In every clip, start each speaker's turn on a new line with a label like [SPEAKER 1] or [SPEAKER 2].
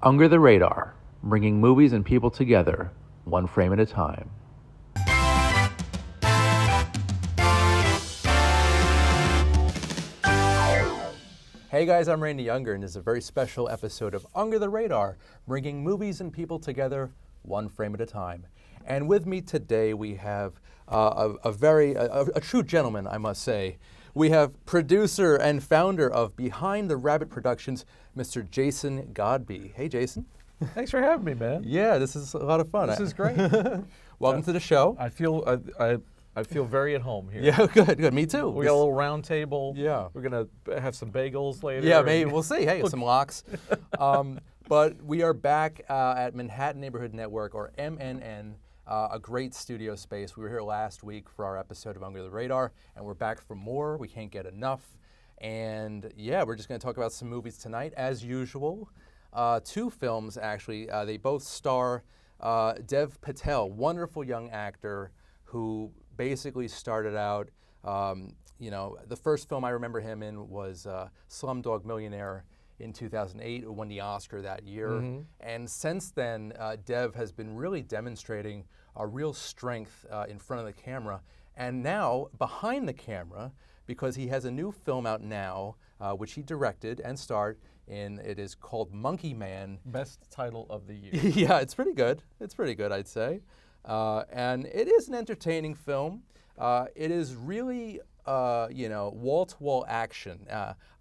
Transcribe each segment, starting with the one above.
[SPEAKER 1] Under the Radar, bringing movies and people together, one frame at a time. Hey guys, I'm Randy Younger, and this is a very special episode of Under the Radar, bringing movies and people together, one frame at a time. And with me today, we have a true gentleman, I must say. We have producer and founder of Behind the Rabbit Productions, Mr. Jason Godbey. Hey, Jason.
[SPEAKER 2] Thanks for having me, man.
[SPEAKER 1] Yeah, this is a lot of fun.
[SPEAKER 2] This is great.
[SPEAKER 1] Welcome to the show.
[SPEAKER 2] I feel very at home here.
[SPEAKER 1] Yeah, good. Me too.
[SPEAKER 2] We got a little round table.
[SPEAKER 1] Yeah.
[SPEAKER 2] We're gonna have some bagels later.
[SPEAKER 1] Yeah, maybe we'll see. Hey, some locks. But we are back at Manhattan Neighborhood Network, or MNN. A great studio space. We were here last week for our episode of Under the Radar, and we're back for more. We can't get enough. And yeah, we're just going to talk about some movies tonight, as usual. Two films, actually. They both star Dev Patel, wonderful young actor who basically started out, the first film I remember him in was Slumdog Millionaire in 2008. It won the Oscar that year. Mm-hmm. And since then, Dev has been really demonstrating a real strength in front of the camera, and now behind the camera, because he has a new film out now, which he directed and starred in. It is called Monkey Man.
[SPEAKER 2] Best title of the year.
[SPEAKER 1] Yeah, it's pretty good. It's pretty good, I'd say. And it is an entertaining film. It is really wall-to-wall action.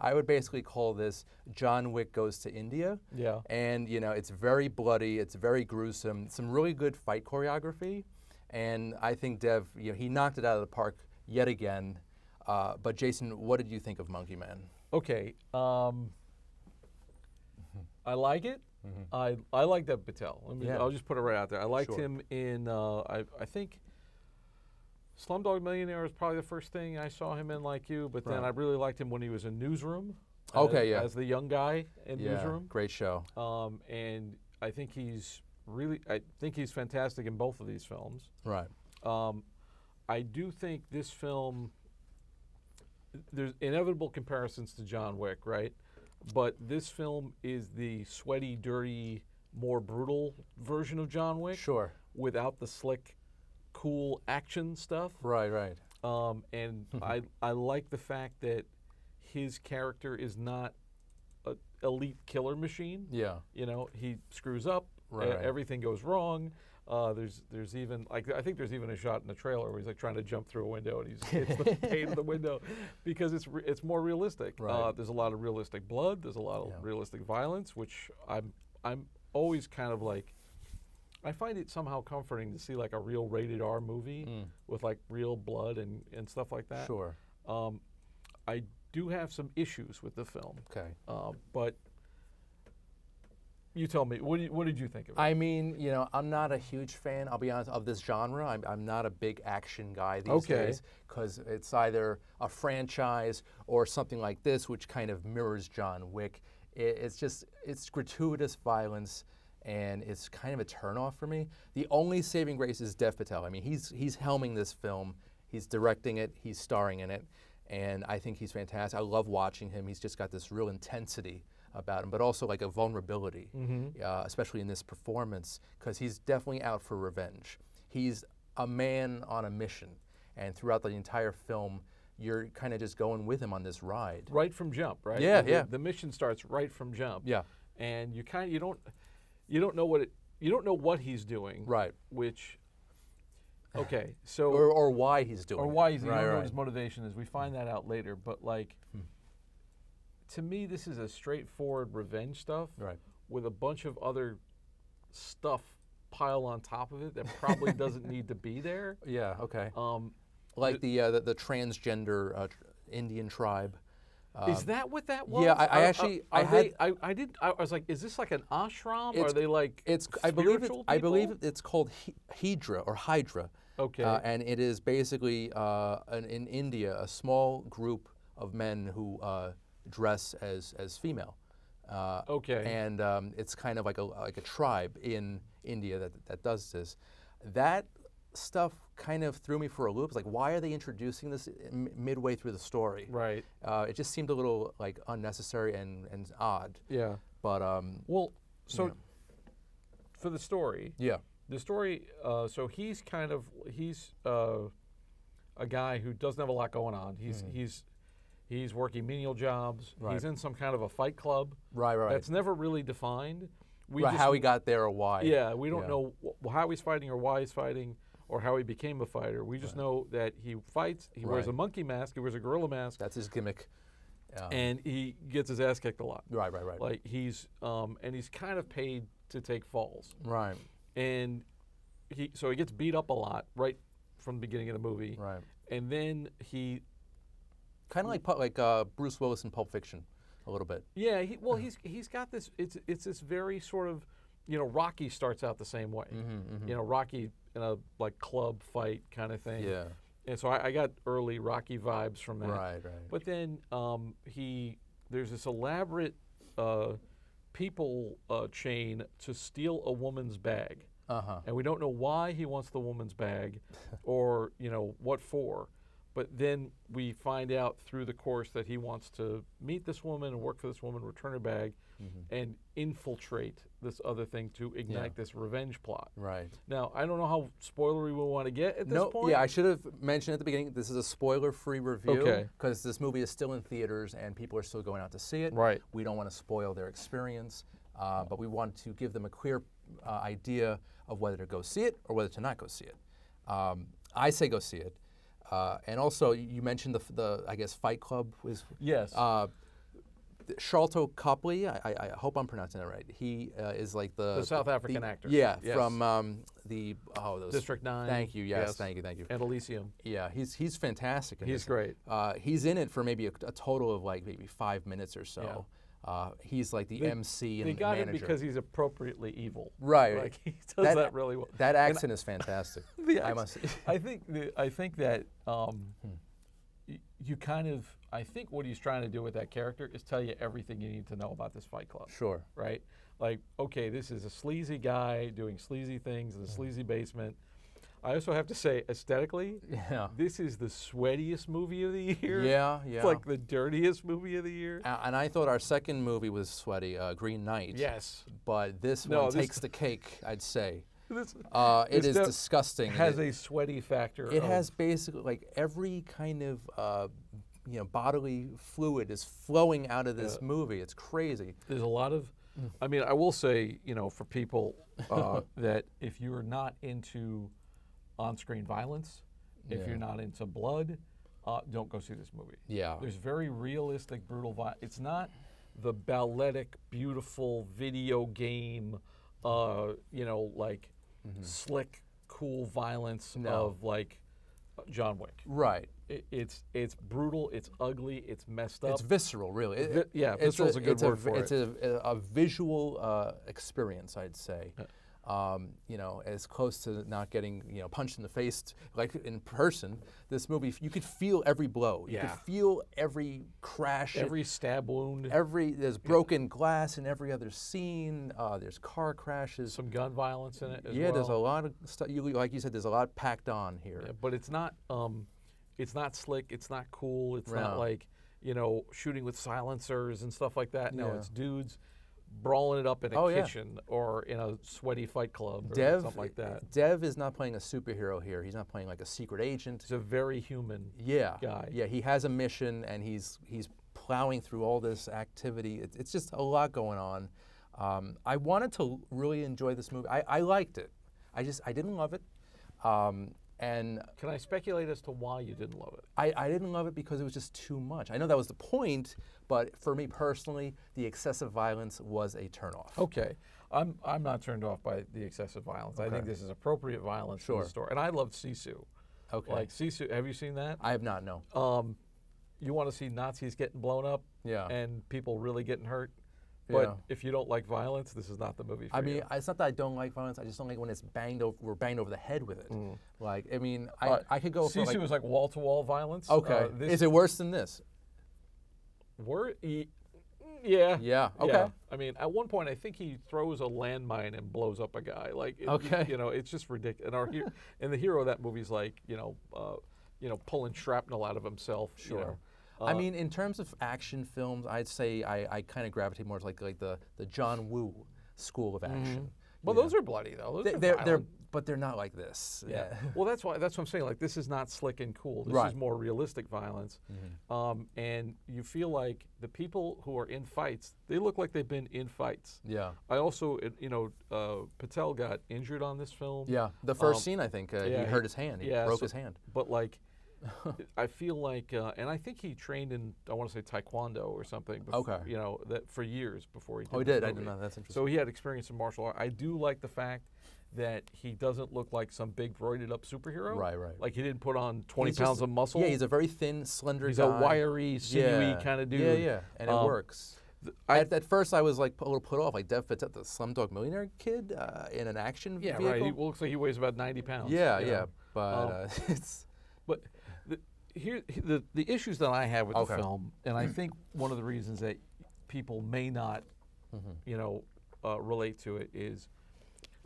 [SPEAKER 1] I would basically call this John Wick Goes to India.
[SPEAKER 2] Yeah.
[SPEAKER 1] And, it's very bloody, it's very gruesome, some really good fight choreography. And I think Dev, he knocked it out of the park yet again. But Jason, what did you think of Monkey Man?
[SPEAKER 2] Okay. I like it. Mm-hmm. I like Dev Patel. I'll just put it right out there. I liked him in, I think, Slumdog Millionaire is probably the first thing I saw him in, like you, but then I really liked him when he was in Newsroom. As the young guy in Newsroom.
[SPEAKER 1] Great show.
[SPEAKER 2] And I think he's fantastic in both of these films.
[SPEAKER 1] Right.
[SPEAKER 2] I do think this film, there's inevitable comparisons to John Wick, right? But this film is the sweaty, dirty, more brutal version of John Wick.
[SPEAKER 1] Sure.
[SPEAKER 2] Without the slick, cool action stuff.
[SPEAKER 1] Right.
[SPEAKER 2] And I like the fact that his character is not an elite killer machine.
[SPEAKER 1] Yeah.
[SPEAKER 2] He screws up.
[SPEAKER 1] Right.
[SPEAKER 2] Everything goes wrong. There's even I think there's even a shot in the trailer where he's trying to jump through a window and he hits the pane of the window because it's more realistic.
[SPEAKER 1] Right.
[SPEAKER 2] There's a lot of realistic blood. There's a lot of realistic violence, which I'm always kind of like. I find it somehow comforting to see like a real rated R movie with like real blood and stuff like that.
[SPEAKER 1] Sure.
[SPEAKER 2] I do have some issues with the film.
[SPEAKER 1] Okay.
[SPEAKER 2] But you tell me, what did you think of it?
[SPEAKER 1] I mean, I'm not a huge fan, I'll be honest, of this genre. I'm not a big action guy these days because it's either a franchise or something like this, which kind of mirrors John Wick. It's gratuitous violence, and it's kind of a turnoff for me. The only saving grace is Dev Patel. I mean, he's helming this film, he's directing it, he's starring in it, and I think he's fantastic. I love watching him. He's just got this real intensity about him, but also like a vulnerability, especially in this performance, because he's definitely out for revenge. He's a man on a mission, and throughout the entire film, you're kind of just going with him on this ride.
[SPEAKER 2] Right from jump, right?
[SPEAKER 1] Yeah.
[SPEAKER 2] The mission starts right from jump.
[SPEAKER 1] Yeah.
[SPEAKER 2] And you don't know what he's doing.
[SPEAKER 1] Right.
[SPEAKER 2] Which, okay, so
[SPEAKER 1] or why he's doing it.
[SPEAKER 2] Or why he's doing it.
[SPEAKER 1] Right,
[SPEAKER 2] You don't know
[SPEAKER 1] right.
[SPEAKER 2] what his motivation is. We find that out later. But like, to me, this is a straightforward revenge stuff.
[SPEAKER 1] Right.
[SPEAKER 2] With a bunch of other stuff piled on top of it that probably doesn't need to be there.
[SPEAKER 1] Yeah. Okay. Like the transgender Indian tribe.
[SPEAKER 2] Is that what that was?
[SPEAKER 1] Yeah, I
[SPEAKER 2] was like, is this like an ashram?
[SPEAKER 1] It's-
[SPEAKER 2] Are they like
[SPEAKER 1] I believe
[SPEAKER 2] people?
[SPEAKER 1] it's called Hydra.
[SPEAKER 2] Okay.
[SPEAKER 1] And it is basically in India a small group of men who dress as female.
[SPEAKER 2] Okay.
[SPEAKER 1] And it's kind of like a tribe in India that does this. That stuff kind of threw me for a loop. It's like, why are they introducing this midway through the story?
[SPEAKER 2] Right.
[SPEAKER 1] It just seemed a little like unnecessary and odd.
[SPEAKER 2] Yeah.
[SPEAKER 1] But
[SPEAKER 2] Well, So for the story, the story. So he's a guy who doesn't have a lot going on. He's working menial jobs.
[SPEAKER 1] Right.
[SPEAKER 2] He's in some kind of a fight club.
[SPEAKER 1] Right.
[SPEAKER 2] That's never really defined.
[SPEAKER 1] How he got there or why.
[SPEAKER 2] Yeah, we don't know how he's fighting or why he's fighting or how he became a fighter. We just know that he fights. He wears a monkey mask. He wears a gorilla mask.
[SPEAKER 1] That's his gimmick.
[SPEAKER 2] And he gets his ass kicked a lot.
[SPEAKER 1] Right.
[SPEAKER 2] Like he's kind of paid to take falls.
[SPEAKER 1] Right.
[SPEAKER 2] And he gets beat up a lot right from the beginning of the movie.
[SPEAKER 1] Right.
[SPEAKER 2] And then he
[SPEAKER 1] kind of like Bruce Willis in Pulp Fiction, a little bit.
[SPEAKER 2] Yeah. He's got this. It's this very sort of, Rocky starts out the same way. Rocky in a like club fight kind of thing.
[SPEAKER 1] Yeah.
[SPEAKER 2] And so I got early Rocky vibes from that.
[SPEAKER 1] Right.
[SPEAKER 2] But then there's this elaborate people chain to steal a woman's bag. And we don't know why he wants the woman's bag or, what for. But then we find out through the course that he wants to meet this woman and work for this woman, return her bag, and infiltrate this other thing to ignite this revenge plot.
[SPEAKER 1] Right.
[SPEAKER 2] Now, I don't know how spoilery we want to get at this point.
[SPEAKER 1] Yeah, I should have mentioned at the beginning, this is a spoiler-free review because this movie is still in theaters and people are still going out to see it.
[SPEAKER 2] Right.
[SPEAKER 1] We don't want to spoil their experience, but we want to give them a clear idea of whether to go see it or whether to not go see it. I say go see it. And also, you mentioned the I guess, Fight Club was...
[SPEAKER 2] Yes.
[SPEAKER 1] Sharlto Copley, I hope I'm pronouncing that right. He is like the
[SPEAKER 2] South African actor.
[SPEAKER 1] Yeah,
[SPEAKER 2] yes.
[SPEAKER 1] From those
[SPEAKER 2] District 9.
[SPEAKER 1] Thank you. Yes, thank you.
[SPEAKER 2] And Elysium.
[SPEAKER 1] Yeah, he's fantastic.
[SPEAKER 2] He's great.
[SPEAKER 1] He's in it for maybe a total of like maybe 5 minutes or so.
[SPEAKER 2] Yeah.
[SPEAKER 1] He's like the MC and
[SPEAKER 2] they got
[SPEAKER 1] manager.
[SPEAKER 2] him because he's appropriately evil.
[SPEAKER 1] Right.
[SPEAKER 2] Like he does that really well.
[SPEAKER 1] That accent is fantastic.
[SPEAKER 2] I think that you kind of. I think what he's trying to do with that character is tell you everything you need to know about this Fight Club.
[SPEAKER 1] Sure.
[SPEAKER 2] Right? Like, okay, this is a sleazy guy doing sleazy things in a sleazy basement. I also have to say, aesthetically, this is the sweatiest movie of the year.
[SPEAKER 1] Yeah.
[SPEAKER 2] It's like the dirtiest movie of the year.
[SPEAKER 1] And I thought our second movie was sweaty, Green Knight.
[SPEAKER 2] Yes.
[SPEAKER 1] But this one takes the cake, I'd say.
[SPEAKER 2] It
[SPEAKER 1] is disgusting.
[SPEAKER 2] It has a sweaty factor.
[SPEAKER 1] It has basically like every kind of bodily fluid is flowing out of this movie. It's crazy.
[SPEAKER 2] There's a lot of, I mean, I will say, for people that if you're not into on-screen violence, if you're not into blood, don't go see this movie.
[SPEAKER 1] Yeah.
[SPEAKER 2] There's very realistic, brutal violence. It's not the balletic, beautiful video game, like slick, cool violence of like John Wick.
[SPEAKER 1] Right.
[SPEAKER 2] It's brutal. It's ugly. It's messed up.
[SPEAKER 1] It's visceral, really.
[SPEAKER 2] Visceral's a good word for it.
[SPEAKER 1] It's a visual experience, I'd say. As close to not getting punched in the face like in person. This movie, you could feel every blow. You could feel every crash,
[SPEAKER 2] every stab wound.
[SPEAKER 1] There's broken glass in every other scene. There's car crashes.
[SPEAKER 2] Some gun violence in it as well.
[SPEAKER 1] Yeah, there's a lot of stuff. Like you said, there's a lot packed on here.
[SPEAKER 2] Yeah, but it's not slick. It's not cool. It's not like shooting with silencers and stuff like that. No, it's dudes brawling it up in a kitchen or in a sweaty fight club or something like that.
[SPEAKER 1] Dev is not playing a superhero here. He's not playing like a secret agent.
[SPEAKER 2] He's a very human guy.
[SPEAKER 1] Yeah, he has a mission and he's plowing through all this activity. It's just a lot going on. I wanted to really enjoy this movie. I liked it. I didn't love it. And
[SPEAKER 2] can I speculate as to why you didn't love it?
[SPEAKER 1] I didn't love it because it was just too much. I know that was the point, but for me personally, the excessive violence was a turnoff.
[SPEAKER 2] Okay. I'm not turned off by the excessive violence. Okay. I think this is appropriate violence for the story. And I loved Sisu.
[SPEAKER 1] Okay.
[SPEAKER 2] Like Sisu, have you seen that?
[SPEAKER 1] I have not, no.
[SPEAKER 2] You want to see Nazis getting blown up and people really getting hurt? But if you don't like violence, this is not the movie for you.
[SPEAKER 1] I mean, it's not that I don't like violence. I just don't like when it's we're banged over the head with it. Like, I mean, I could go for
[SPEAKER 2] Sisu was like wall-to-wall violence.
[SPEAKER 1] Okay. Is it worse than this?
[SPEAKER 2] Yeah.
[SPEAKER 1] Yeah. Okay.
[SPEAKER 2] Yeah. I mean, at one point, I think he throws a landmine and blows up a guy. Like, it's just ridiculous. And the hero of that movie is like, pulling shrapnel out of himself.
[SPEAKER 1] Sure. I mean, in terms of action films, I'd say I kind of gravitate more to like the John Woo, school of action.
[SPEAKER 2] Well, those are bloody though. Those are
[SPEAKER 1] they're
[SPEAKER 2] violent.
[SPEAKER 1] but they're not like this.
[SPEAKER 2] Yeah. Well, that's what I'm saying. Like, this is not slick and cool. This is more realistic violence. And you feel like the people who are in fights, they look like they've been in fights.
[SPEAKER 1] Yeah.
[SPEAKER 2] I also, Patel got injured on this film.
[SPEAKER 1] Yeah. The first scene, I think, he hurt his hand. He broke his hand.
[SPEAKER 2] But like, I feel like, and I think he trained in, I want to say Taekwondo or something. Before,
[SPEAKER 1] Okay.
[SPEAKER 2] That for years before he did.
[SPEAKER 1] Oh, he did. I didn't know. That's interesting.
[SPEAKER 2] So he had experience in martial art. I do like the fact that he doesn't look like some big roided up superhero.
[SPEAKER 1] Right.
[SPEAKER 2] Like, he didn't put on 20 pounds of muscle.
[SPEAKER 1] Yeah, he's a very thin, slender
[SPEAKER 2] He's
[SPEAKER 1] guy.
[SPEAKER 2] a wiry, sinewy kind of dude.
[SPEAKER 1] Yeah. And it works. At first, I was like a little put off, like Dev Patel, the Slumdog Millionaire kid in an action vehicle.
[SPEAKER 2] Right. He looks like he weighs about 90 pounds.
[SPEAKER 1] Yeah. But it's.
[SPEAKER 2] But the issues that I have with the film, and I think one of the reasons that people may not, relate to it is,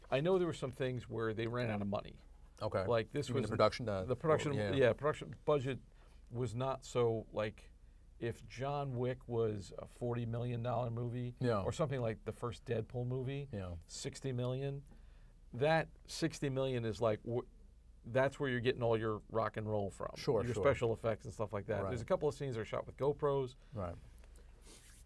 [SPEAKER 2] I know there were some things where they ran out of money.
[SPEAKER 1] Okay.
[SPEAKER 2] Like this was
[SPEAKER 1] the production.
[SPEAKER 2] Production budget was not so like. If John Wick was a $40 million movie, or something like the first Deadpool movie, $60 million, that $60 million is like that's where you're getting all your rock and roll from. Your special effects and stuff like that. There's a couple of scenes that are shot with GoPros.
[SPEAKER 1] Right.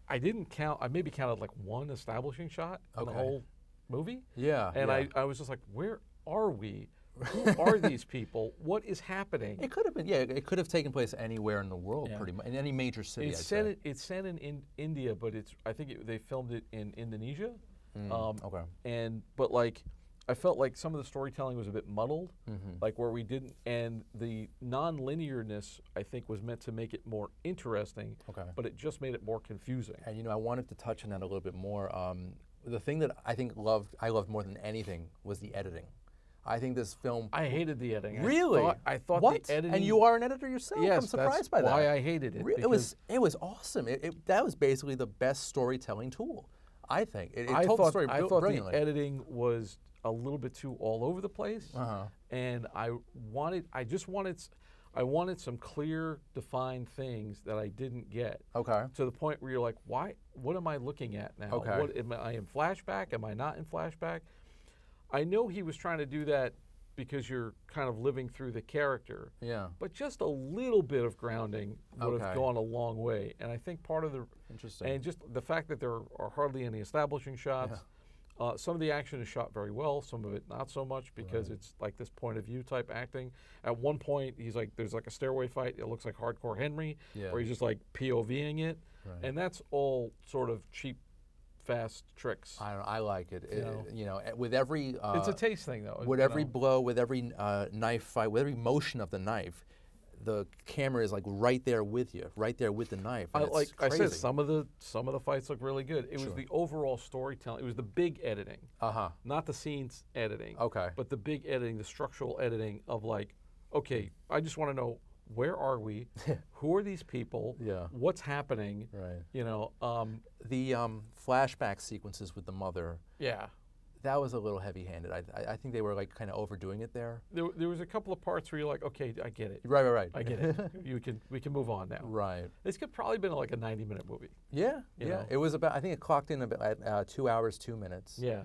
[SPEAKER 2] I didn't count. I maybe counted like one establishing shot in the whole movie.
[SPEAKER 1] Yeah.
[SPEAKER 2] And I was just like, where are we? Who are these people? What is happening?
[SPEAKER 1] It could have been, it could have taken place anywhere in the world, pretty much, in any major city.
[SPEAKER 2] It's set in India, but I think they filmed it in Indonesia. But like, I felt like some of the storytelling was a bit muddled, like where we didn't, and the non-linearness I think was meant to make it more interesting, but it just made it more confusing.
[SPEAKER 1] And I wanted to touch on that a little bit more. The thing that I think I loved more than anything was the editing. I think this film.
[SPEAKER 2] I hated the editing.
[SPEAKER 1] Really?
[SPEAKER 2] I thought
[SPEAKER 1] what?
[SPEAKER 2] The editing.
[SPEAKER 1] And you are an editor yourself.
[SPEAKER 2] Yes,
[SPEAKER 1] I'm surprised by that.
[SPEAKER 2] Why I hated it.
[SPEAKER 1] It was awesome. That was basically the best storytelling tool, I think. It told the story brilliantly.
[SPEAKER 2] The editing was a little bit too all over the place, and I wanted some clear, defined things that I didn't get.
[SPEAKER 1] Okay.
[SPEAKER 2] To the point where you're like, why? What am I looking at now?
[SPEAKER 1] Okay.
[SPEAKER 2] What am I in flashback? Am I not in flashback? I know he was trying to do that because you're kind of living through the character.
[SPEAKER 1] Yeah.
[SPEAKER 2] But just a little bit of grounding would have gone a long way. And I think part of the and just the fact that there are hardly any establishing shots. Some of the action is shot very well, some of it not so much because it's like this point of view type acting. At one point, there's like a stairway fight. It looks like Hardcore Henry, where he's just like POVing it, and that's all sort of cheap, fast tricks.
[SPEAKER 1] I like it. With every
[SPEAKER 2] it's a taste thing though.
[SPEAKER 1] With every blow, with every knife fight, with every motion of the knife, the camera is like right there with you, right there with the knife.
[SPEAKER 2] I said, some of the fights look really good. It was the overall storytelling. It was the big editing, not the scenes editing.
[SPEAKER 1] Okay.
[SPEAKER 2] But the big editing, the structural editing of like, okay, I just want to know, where are we? Who are these people? What's happening?
[SPEAKER 1] Right.
[SPEAKER 2] The
[SPEAKER 1] flashback sequences with the mother.
[SPEAKER 2] Yeah.
[SPEAKER 1] That was a little heavy-handed. I think they were like kind of overdoing it there.
[SPEAKER 2] There was a couple of parts where you're like, okay, I get it.
[SPEAKER 1] Right.
[SPEAKER 2] I get it. We can move on now.
[SPEAKER 1] Right.
[SPEAKER 2] This could probably been like a 90-minute movie.
[SPEAKER 1] Yeah. It was about. I think it clocked in at 2 hours 2 minutes.
[SPEAKER 2] Yeah.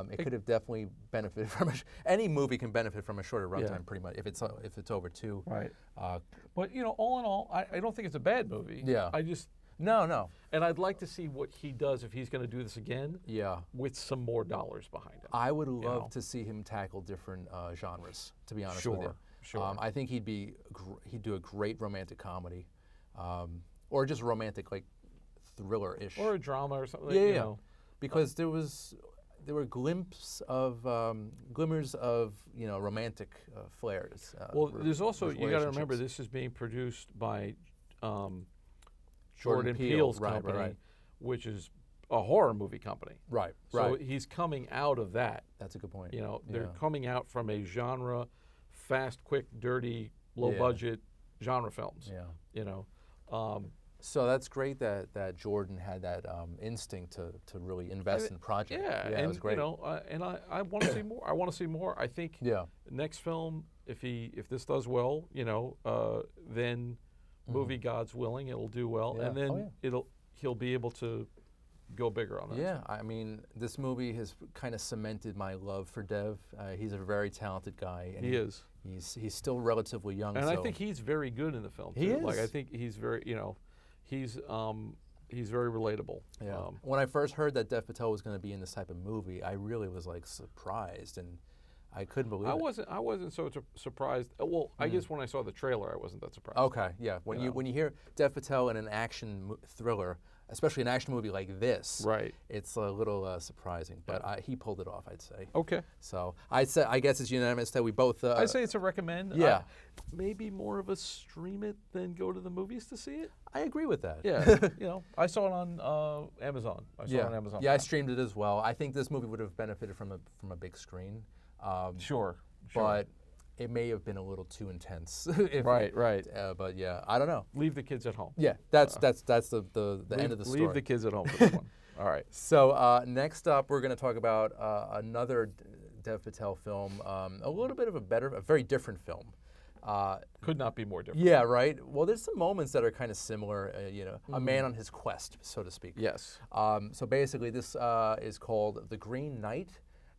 [SPEAKER 1] It could have definitely benefited from any movie can benefit from a shorter runtime, pretty much, if it's over 2.
[SPEAKER 2] Right. But all in all, I don't think it's a bad movie.
[SPEAKER 1] Yeah.
[SPEAKER 2] I just.
[SPEAKER 1] No.
[SPEAKER 2] And I'd like to see what he does if he's going to do this again.
[SPEAKER 1] Yeah.
[SPEAKER 2] With some more dollars behind him.
[SPEAKER 1] I would love to see him tackle different genres. To be honest with you.
[SPEAKER 2] Sure.
[SPEAKER 1] I think he'd do a great romantic comedy, or just romantic like thriller-ish,
[SPEAKER 2] or a drama or something.
[SPEAKER 1] Yeah. Because there were glimmers of romantic flares.
[SPEAKER 2] Well, there's also, you got to remember, this is being produced by Jordan Peele's company, which is a horror movie company.
[SPEAKER 1] Right.
[SPEAKER 2] So he's coming out of that.
[SPEAKER 1] That's a good point.
[SPEAKER 2] They're coming out from a genre, fast, quick, dirty, low budget genre films.
[SPEAKER 1] So that's great that Jordan had that instinct to really invest in projects.
[SPEAKER 2] Yeah,
[SPEAKER 1] it was great.
[SPEAKER 2] And I want to see more. I want to see more. I think next film, if this does well, then movie gods willing, it'll do well, and then he'll be able to go bigger on that.
[SPEAKER 1] Yeah, I mean, this movie has kind of cemented my love for Dev. He's a very talented guy. And
[SPEAKER 2] he is.
[SPEAKER 1] He's still relatively young.
[SPEAKER 2] And I think he's very good in the film, too.
[SPEAKER 1] He is.
[SPEAKER 2] Like, I think he's very, he's very relatable.
[SPEAKER 1] Yeah. When I first heard that Dev Patel was going to be in this type of movie, I really was like surprised, and I couldn't believe it.
[SPEAKER 2] I wasn't so surprised. Well, I guess when I saw the trailer, I wasn't that surprised.
[SPEAKER 1] Okay, yeah. When you hear Dev Patel in an action thriller, especially an action movie like this,
[SPEAKER 2] right,
[SPEAKER 1] it's a little surprising. But he pulled it off, I'd say.
[SPEAKER 2] Okay.
[SPEAKER 1] So I guess it's unanimous that we both.
[SPEAKER 2] I say it's a recommend.
[SPEAKER 1] Yeah.
[SPEAKER 2] Maybe more of a stream it than go to the movies to see it.
[SPEAKER 1] I agree with that.
[SPEAKER 2] Yeah. I saw it on Amazon. I saw it on Amazon.
[SPEAKER 1] Yeah, I streamed it as well. I think this movie would have benefited from a big screen.
[SPEAKER 2] Sure.
[SPEAKER 1] But it may have been a little too intense.
[SPEAKER 2] Right.
[SPEAKER 1] But yeah, I don't know.
[SPEAKER 2] Leave the kids at home.
[SPEAKER 1] Yeah, that's the end of the story.
[SPEAKER 2] Leave the kids at home for this one. All right.
[SPEAKER 1] So next up, we're going to talk about another Dev Patel film, a little bit of a very different film.
[SPEAKER 2] Could not be more different.
[SPEAKER 1] Yeah, right. Well, there's some moments that are kind of similar. A man on his quest, so to speak.
[SPEAKER 2] Yes.
[SPEAKER 1] So basically, this is called The Green Knight.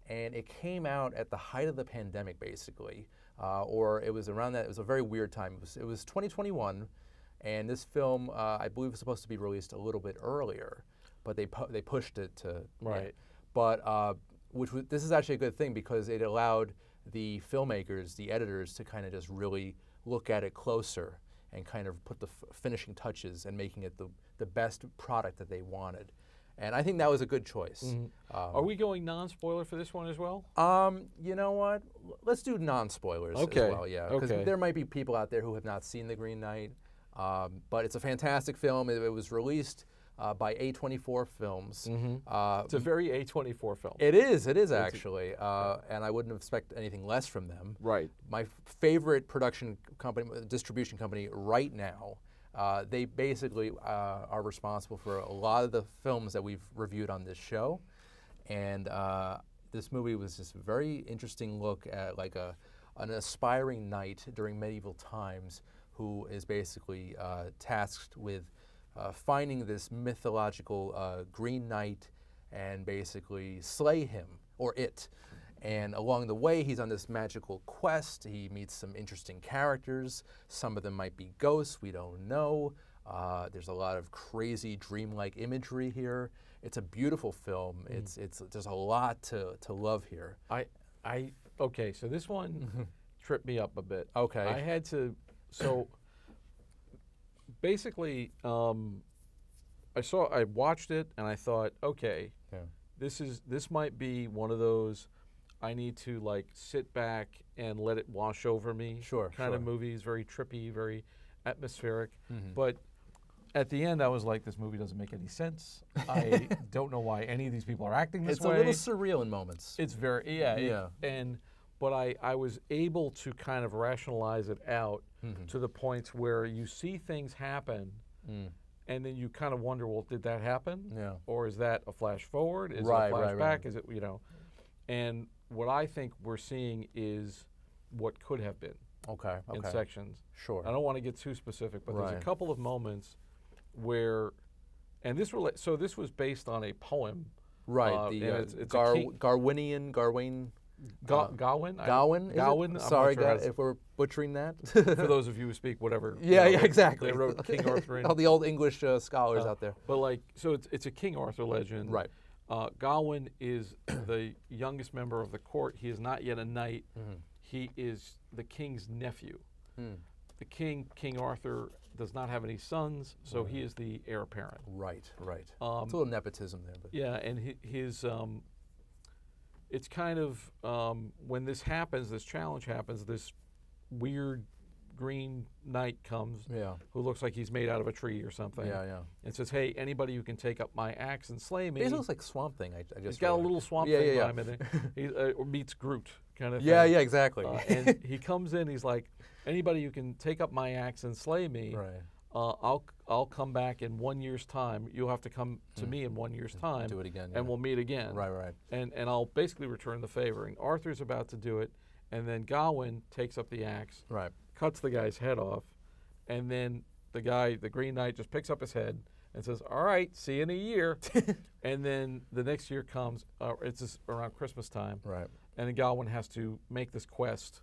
[SPEAKER 1] And it came out at the height of the pandemic, basically, or it was around that. It was a very weird time. It was 2021, and this film, I believe, was supposed to be released a little bit earlier, but they pushed it to
[SPEAKER 2] right.
[SPEAKER 1] But this is actually a good thing because it allowed the filmmakers, the editors, to kind of just really look at it closer and kind of put the finishing touches and making it the best product that they wanted. And I think that was a good choice.
[SPEAKER 2] Mm-hmm. Are we going non-spoiler for this one as well?
[SPEAKER 1] You know what? Let's do non-spoilers as well, yeah. Because there might be people out there who have not seen The Green Knight. But it's a fantastic film. It was released by A24 Films.
[SPEAKER 2] Mm-hmm. It's a very A24 film.
[SPEAKER 1] It is actually. And I wouldn't expect anything less from them.
[SPEAKER 2] Right.
[SPEAKER 1] My favorite production company, distribution company right now. They basically are responsible for a lot of the films that we've reviewed on this show, and this movie was just a very interesting look at like an aspiring knight during medieval times who is basically tasked with finding this mythological Green Knight and basically slay him or it. And along the way, he's on this magical quest. He meets some interesting characters. Some of them might be ghosts. We don't know. There's a lot of crazy, dreamlike imagery here. It's a beautiful film. There's a lot to love here.
[SPEAKER 2] Okay. So this one tripped me up a bit.
[SPEAKER 1] Okay.
[SPEAKER 2] I had to. So basically, I watched it and I thought, okay, this might be one of those. I need to like sit back and let it wash over me kind of movies, very trippy, very atmospheric. But at the end, I was like, this movie doesn't make any sense. I don't know why any of these people are acting this way.
[SPEAKER 1] It's a little surreal in moments.
[SPEAKER 2] It's very, but I was able to kind of rationalize it out to the points where you see things happen and then you kind of wonder, well, did that happen?
[SPEAKER 1] Yeah.
[SPEAKER 2] Or is that a flash forward? Is it a flashback? Is it, and what I think we're seeing is what could have been in sections.
[SPEAKER 1] Sure.
[SPEAKER 2] I don't want to get too specific, but there's a couple of moments where, and this was based on a poem.
[SPEAKER 1] Right. The Gawain.
[SPEAKER 2] Gawain.
[SPEAKER 1] Sorry, if we're butchering that.
[SPEAKER 2] For those of you who speak whatever.
[SPEAKER 1] Yeah, exactly.
[SPEAKER 2] They wrote King Arthur in.
[SPEAKER 1] All the old English scholars out there.
[SPEAKER 2] But it's a King Arthur legend.
[SPEAKER 1] Right.
[SPEAKER 2] Gawain is the youngest member of the court. He is not yet a knight. He is the king's nephew. The king, King Arthur, does not have any sons, so he is the heir apparent.
[SPEAKER 1] Right. It's a little nepotism there. But.
[SPEAKER 2] Yeah, and his it's kind of, when this happens, this challenge happens, this weird Green Knight comes, who looks like he's made out of a tree or something. And says, "Hey, anybody who can take up my axe and slay me."
[SPEAKER 1] He looks like Swamp Thing.
[SPEAKER 2] He's got a little Swamp Thing on him, and he meets Groot kind of thing.
[SPEAKER 1] Yeah, exactly.
[SPEAKER 2] And he comes in. He's like, "Anybody who can take up my axe and slay me, I'll come back in 1 year's time. You'll have to come to me in 1 year's time.
[SPEAKER 1] Do it again,
[SPEAKER 2] and we'll meet again.
[SPEAKER 1] Right.
[SPEAKER 2] And I'll basically return the favor." And Arthur's about to do it, and then Gawain takes up the axe. Cuts the guy's head off, and then the Green Knight just picks up his head and says, "All right, see you in a year." And then the next year comes. It's just around Christmas time,
[SPEAKER 1] Right.
[SPEAKER 2] and then Gawain has to make this quest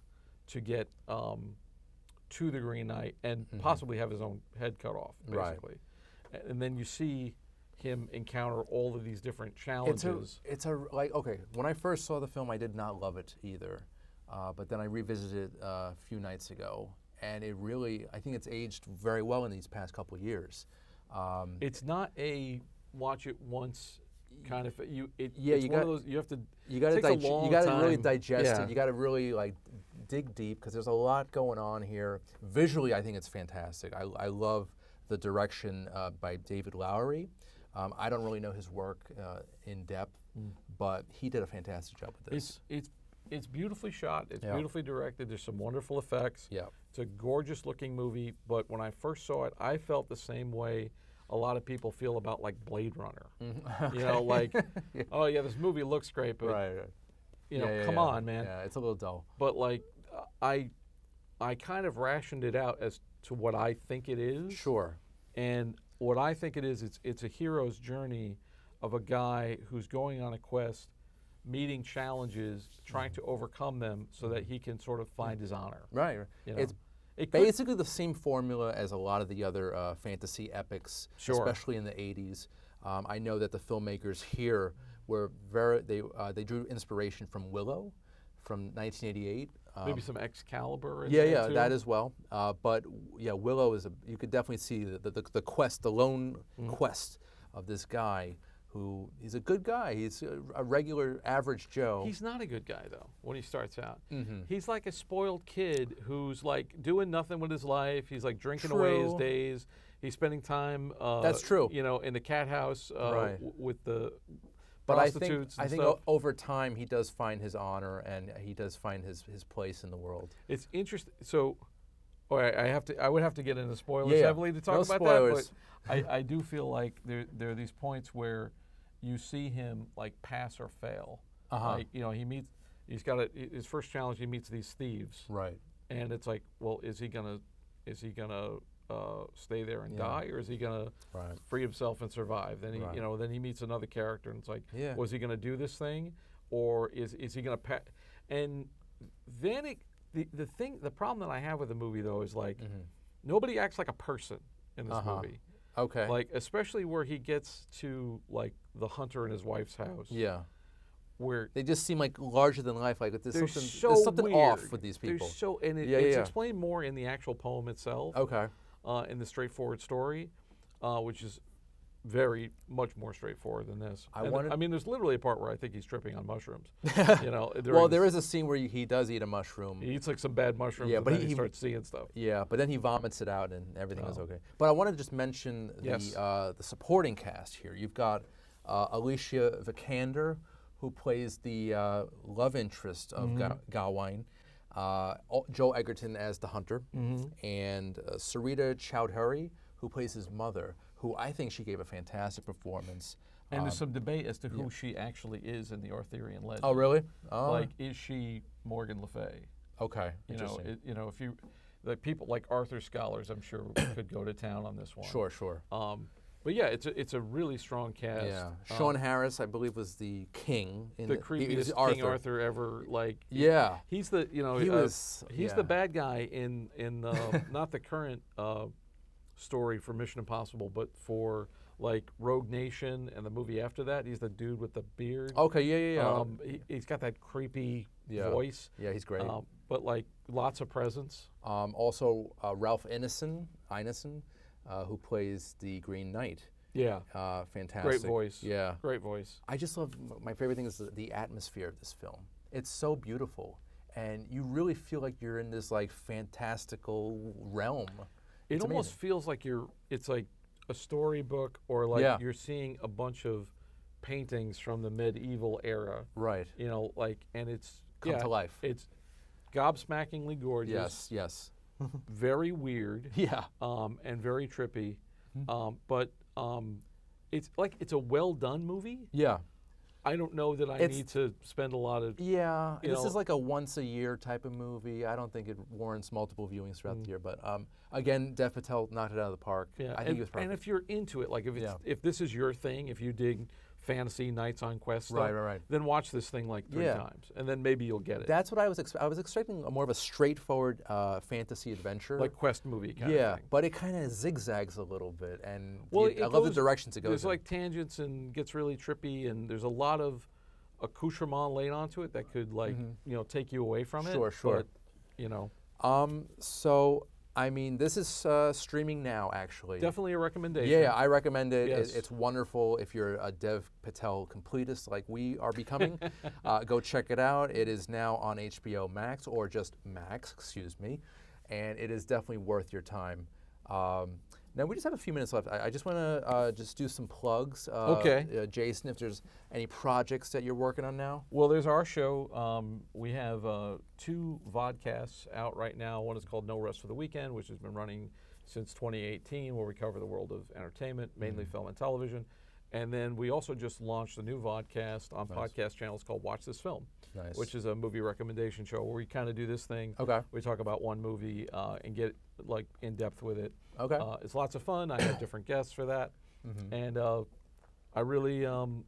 [SPEAKER 2] to get to the Green Knight and possibly have his own head cut off, basically. Right. And then you see him encounter all of these different challenges.
[SPEAKER 1] Okay, when I first saw the film, I did not love it either. But then I revisited it a few nights ago, and it really, I think it's aged very well in these past couple of years.
[SPEAKER 2] It's not a watch it once kind of
[SPEAKER 1] you
[SPEAKER 2] one of those you have to.
[SPEAKER 1] You got to really digest it. You got to really dig deep because there's a lot going on here. Visually, I think it's fantastic. I love the direction by David Lowery. I don't really know his work in depth, but he did a fantastic job with this.
[SPEAKER 2] It's beautifully shot. It's beautifully directed. There's some wonderful effects.
[SPEAKER 1] Yeah.
[SPEAKER 2] It's a gorgeous looking movie, but when I first saw it, I felt the same way a lot of people feel about like Blade Runner.
[SPEAKER 1] Okay.
[SPEAKER 2] You know, like, oh yeah, this movie looks great, but come on, man.
[SPEAKER 1] Yeah, it's a little dull.
[SPEAKER 2] But like, I kind of rationed it out as to what I think it is.
[SPEAKER 1] Sure.
[SPEAKER 2] And what I think it is, it's a hero's journey of a guy who's going on a quest, meeting challenges, trying to overcome them so that he can sort of find his honor.
[SPEAKER 1] Right.
[SPEAKER 2] You know?
[SPEAKER 1] It's basically the same formula as a lot of the other fantasy epics, especially in the 80s. I know that the filmmakers here were they drew inspiration from Willow from 1988.
[SPEAKER 2] Maybe some Excalibur.
[SPEAKER 1] Yeah, that as well. But yeah, Willow you could definitely see the quest, the lone quest of this guy who he's a good guy. He's a regular average Joe.
[SPEAKER 2] He's not a good guy though when he starts out. He's like a spoiled kid who's like doing nothing with his life. He's like drinking away his days. He's spending time.
[SPEAKER 1] That's true.
[SPEAKER 2] You know, in the cat house with the.
[SPEAKER 1] But I think over time he does find his honor and he does find his place in the world.
[SPEAKER 2] It's interesting. So, I would have to get into spoilers heavily to talk about
[SPEAKER 1] spoilers.
[SPEAKER 2] that. But I do feel like there are these points where you see him like pass or fail. Like, you know, he's got his first challenge. He meets these thieves.
[SPEAKER 1] Right.
[SPEAKER 2] And it's like, well, is he gonna stay there and die, or is he gonna free himself and survive? Then then he meets another character, and it's like, was he gonna do this thing, or is he gonna And then the problem that I have with the movie though is like, nobody acts like a person in this movie.
[SPEAKER 1] Okay.
[SPEAKER 2] Like especially where he gets to like the hunter and his wife's house.
[SPEAKER 1] Yeah.
[SPEAKER 2] Where
[SPEAKER 1] they just seem like larger than life. Like there's something
[SPEAKER 2] weird.
[SPEAKER 1] Off with these people.
[SPEAKER 2] It's explained more in the actual poem itself.
[SPEAKER 1] Okay.
[SPEAKER 2] In the straightforward story, which is very much more straightforward than this. I mean, there's literally a part where I think he's tripping on mushrooms. You know.
[SPEAKER 1] Well, there is a scene where he does eat a mushroom.
[SPEAKER 2] He eats like some bad mushrooms, and then he starts seeing stuff.
[SPEAKER 1] Yeah, but then he vomits it out, and everything is okay. But I want to just mention the supporting cast here. You've got Alicia Vikander, who plays the love interest of Gawain, Joel Egerton as the hunter, and Sarita Chowdhury, who plays his mother, who I think she gave a fantastic performance.
[SPEAKER 2] And there's some debate as to who she actually is in the Arthurian legend.
[SPEAKER 1] Oh, really?
[SPEAKER 2] Oh. Like, is she Morgan Le Fay?
[SPEAKER 1] Okay,
[SPEAKER 2] interesting. If you, like people like Arthur scholars, I'm sure could go to town on this one.
[SPEAKER 1] Sure.
[SPEAKER 2] But yeah, it's a really strong cast.
[SPEAKER 1] Yeah, Sean Harris, I believe, was the king.
[SPEAKER 2] The creepiest King Arthur ever. Like, he's the he's the bad guy in not the current story for Mission Impossible, but for like Rogue Nation and the movie after that. He's the dude with the beard.
[SPEAKER 1] Okay, yeah.
[SPEAKER 2] He's got that creepy voice.
[SPEAKER 1] Yeah, he's great.
[SPEAKER 2] But like lots of presence.
[SPEAKER 1] Also, Ralph Ineson, who plays the Green Knight.
[SPEAKER 2] Yeah.
[SPEAKER 1] Fantastic.
[SPEAKER 2] Great voice.
[SPEAKER 1] Yeah.
[SPEAKER 2] Great voice.
[SPEAKER 1] I just love, my favorite thing is the atmosphere of this film. It's so beautiful. And you really feel like you're in this like fantastical realm.
[SPEAKER 2] It almost feels like it's like a storybook or like you're seeing a bunch of paintings from the medieval era.
[SPEAKER 1] Right.
[SPEAKER 2] You know, like, and it's
[SPEAKER 1] come to life.
[SPEAKER 2] It's gobsmackingly gorgeous.
[SPEAKER 1] Yes.
[SPEAKER 2] Very weird.
[SPEAKER 1] Yeah.
[SPEAKER 2] And very trippy. But it's like it's a well done movie.
[SPEAKER 1] Yeah.
[SPEAKER 2] I don't know that I need to spend a lot of.
[SPEAKER 1] Yeah, this is like a once a year type of movie. I don't think it warrants multiple viewings throughout the year. But again, Dev Patel knocked it out of the park.
[SPEAKER 2] Yeah,
[SPEAKER 1] I think it was perfect.
[SPEAKER 2] And if you're into it, like if this is your thing, if you dig fantasy Knights on Quest stuff, then watch this thing like 3 times, and then maybe you'll get it.
[SPEAKER 1] That's what I was expecting. I was expecting more of a straightforward fantasy adventure,
[SPEAKER 2] like Quest movie kind of thing.
[SPEAKER 1] But it kind of zigzags a little bit, and
[SPEAKER 2] I
[SPEAKER 1] love the directions it goes.
[SPEAKER 2] There's like tangents and gets really trippy, and there's a lot of accoutrement laid onto it that could take you away from it.
[SPEAKER 1] Sure.
[SPEAKER 2] But,
[SPEAKER 1] So. I mean, this is streaming now, actually.
[SPEAKER 2] Definitely a recommendation.
[SPEAKER 1] Yeah, I recommend it.
[SPEAKER 2] Yes.
[SPEAKER 1] It's wonderful. If you're a Dev Patel completist like we are becoming, go check it out. It is now on HBO Max, or just Max, excuse me, and it is definitely worth your time. Now, we just have a few minutes left. I just want to just do some plugs.
[SPEAKER 2] Okay.
[SPEAKER 1] Jason, if there's any projects that you're working on now?
[SPEAKER 2] Well, there's our show. We have 2 vodcasts out right now. One is called No Rest for the Weekend, which has been running since 2018, where we cover the world of entertainment, mainly film and television. And then we also just launched a new vodcast on podcast channels called Watch This Film, which is a movie recommendation show where we kind of do this thing.
[SPEAKER 1] Okay.
[SPEAKER 2] We talk about one movie and get like in depth with it.
[SPEAKER 1] Okay.
[SPEAKER 2] It's lots of fun. I have different guests for that, and I really, I'm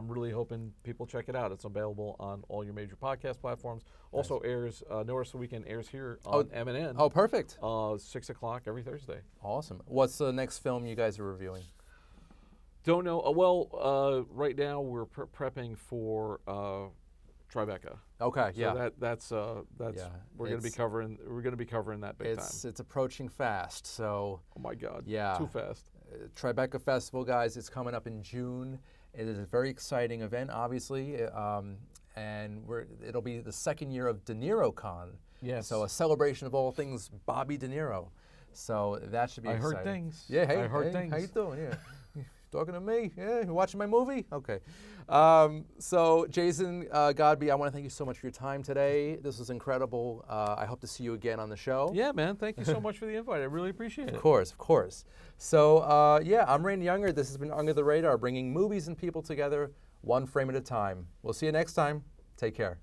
[SPEAKER 2] really hoping people check it out. It's available on all your major podcast platforms. Also airs, No Rest of the Weekend airs here on M&N.
[SPEAKER 1] Oh, perfect.
[SPEAKER 2] 6 o'clock every Thursday.
[SPEAKER 1] Awesome. What's the next film you guys are reviewing?
[SPEAKER 2] Don't know. Well, right now we're prepping for Tribeca.
[SPEAKER 1] Okay.
[SPEAKER 2] So that's we're going to be covering that big time.
[SPEAKER 1] It's approaching fast. So.
[SPEAKER 2] Oh my God.
[SPEAKER 1] Yeah.
[SPEAKER 2] Too fast.
[SPEAKER 1] Tribeca Festival, guys. It's coming up in June. It is a very exciting event, obviously, and it'll be the second year of De Niro Con.
[SPEAKER 2] Yes.
[SPEAKER 1] So a celebration of all things Bobby De Niro. So that should be exciting.
[SPEAKER 2] I heard things.
[SPEAKER 1] Yeah. Hey.
[SPEAKER 2] I heard things.
[SPEAKER 1] How you doing? Yeah. Talking to me? Yeah, you watching my movie? Okay. So, Jason Godby, I want to thank you so much for your time today. This was incredible. I hope to see you again on the show.
[SPEAKER 2] Yeah, man. Thank you so much for the invite. I really appreciate it.
[SPEAKER 1] Of course. So, I'm Randy Younger. This has been Under the Radar, bringing movies and people together one frame at a time. We'll see you next time. Take care.